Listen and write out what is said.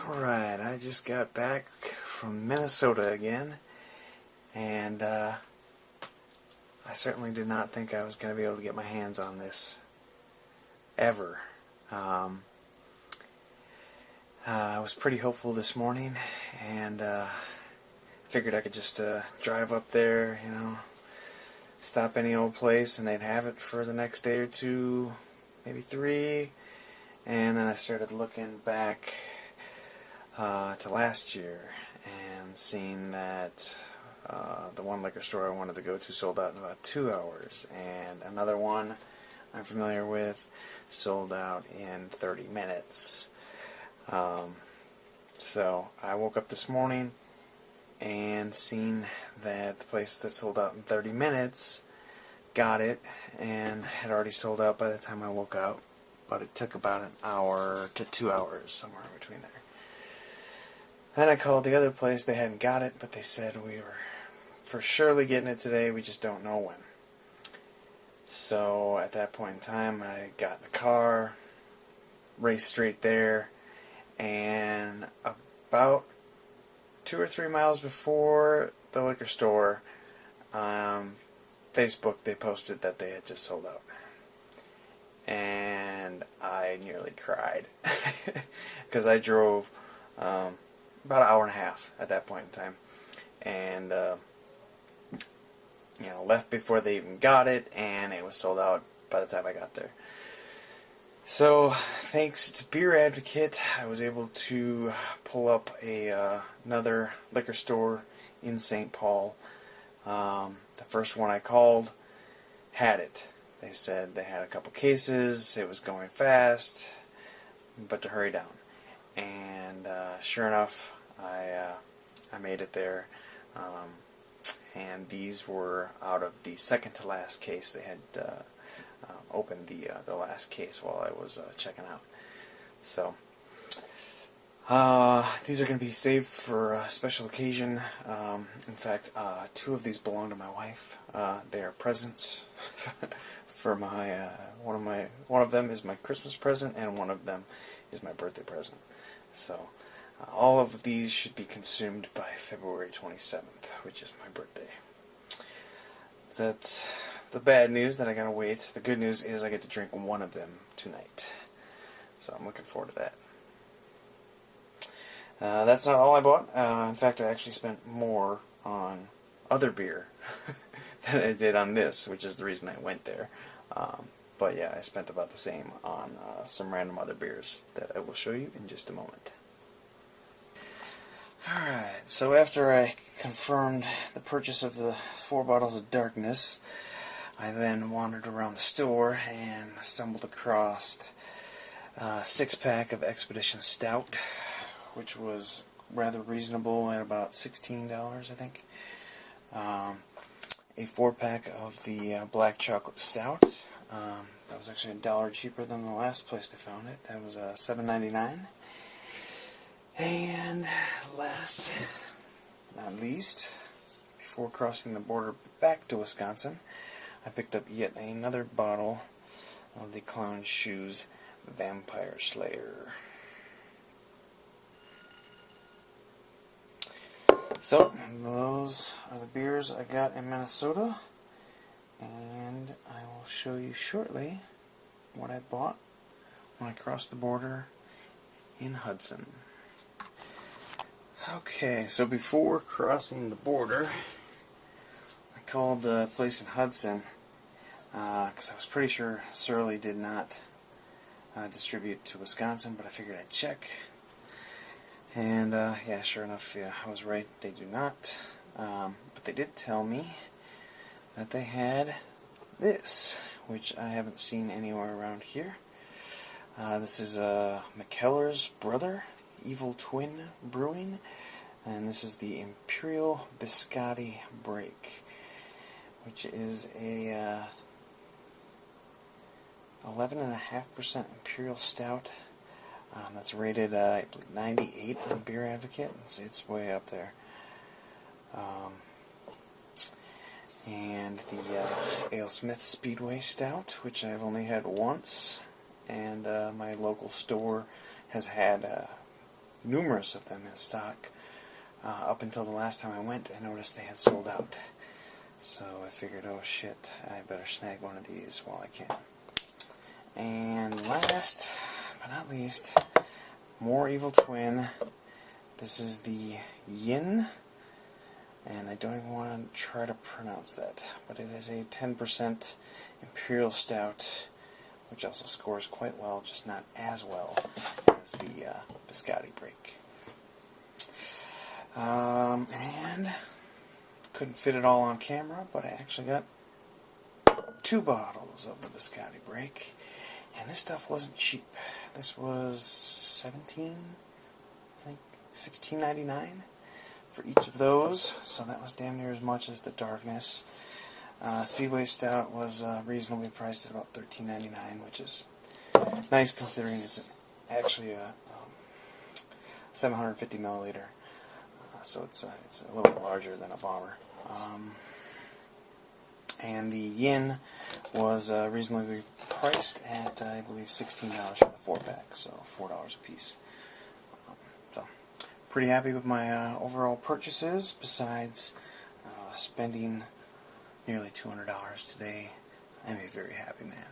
Alright, I just got back from Minnesota again, and I certainly did not think I was going to be able to get my hands on this, ever. I was pretty hopeful this morning, and figured I could just drive up there, stop any old place, and they'd have it for the next day or two, maybe 3, and then I started looking back to last year and seeing that the one liquor store I wanted to go to sold out in about 2 hours, and another one I'm familiar with sold out in 30 minutes. So I woke up this morning and seen that the place that sold out in 30 minutes got it and had already sold out by the time I woke up, but it took about an hour to 2 hours, somewhere in between there. Then I called the other place. They hadn't got it, but they said we were for surely getting it today, we just don't know when. So at that point in time, I got in the car, raced straight there, and about 2 or 3 miles before the liquor store, Facebook, they posted that they had just sold out. And I nearly cried because I drove about an hour and a half at that point in time, and left before they even got it, and it was sold out by the time I got there. So thanks to Beer Advocate, I was able to pull up another liquor store in St. Paul. The first one I called had it. They said they had a couple cases, it was going fast, but to hurry down. And sure enough, I made it there, and these were out of the second to last case. They had opened the last case while I was checking out. So these are going to be saved for a special occasion. In fact, 2 of these belong to my wife. They are presents for my one of them is my Christmas present, and one of them is my birthday present. So all of these should be consumed by February 27th, which is my birthday. That's the bad news, that I gotta wait. The good news is I get to drink one of them tonight. So I'm looking forward to that. That's not all I bought. In fact, I actually spent more on other beer than I did on this, which is the reason I went there. But yeah, I spent about the same on some random other beers that I will show you in just a moment. Alright, so after I confirmed the purchase of the 4 bottles of Darkness, I then wandered around the store and stumbled across a 6-pack of Expedition Stout, which was rather reasonable at about $16, I think. A 4-pack of the Black Chocolate Stout. That was actually $1 cheaper than the last place I found it. That was $7.99. And last, not least, before crossing the border back to Wisconsin, I picked up yet another bottle of the Clown Shoes Vampire Slayer. So, those are the beers I got in Minnesota, and I will show you shortly what I bought when I crossed the border in Hudson. Okay, so before crossing the border, I called the place in Hudson because I was pretty sure Surly did not distribute to Wisconsin, but I figured I'd check. And yeah, sure enough, yeah, I was right, they do not. But they did tell me that they had this, which I haven't seen anywhere around here. This is McKellar's Brother, Evil Twin Brewing, and this is the Imperial Biscotti Break, which is a 11.5% Imperial Stout. That's rated, I believe, 98 on Beer Advocate. It's way up there. And the AleSmith Speedway Stout, which I've only had once, and my local store has had numerous of them in stock. Up until the last time I went, I noticed they had sold out. So I figured, oh shit, I better snag one of these while I can. And last but not least, more Evil Twin. This is the Yin, and I don't even want to try to pronounce that, but it is a 10% Imperial Stout, which also scores quite well, just not as well as the Biscotti Break. And couldn't fit it all on camera, but I actually got 2 bottles of the Biscotti Break, and this stuff wasn't cheap. This was $16.99 for each of those, so that was damn near as much as the Darkness. Speedway Stout was reasonably priced at about $13.99, which is nice considering it's actually a 750 milliliter. So it's a little bit larger than a bomber. And the Yin was reasonably priced at, I believe, $16 for the 4-pack, so $4 a piece. So, pretty happy with my overall purchases, besides spending nearly $200 today. I'm a very happy man.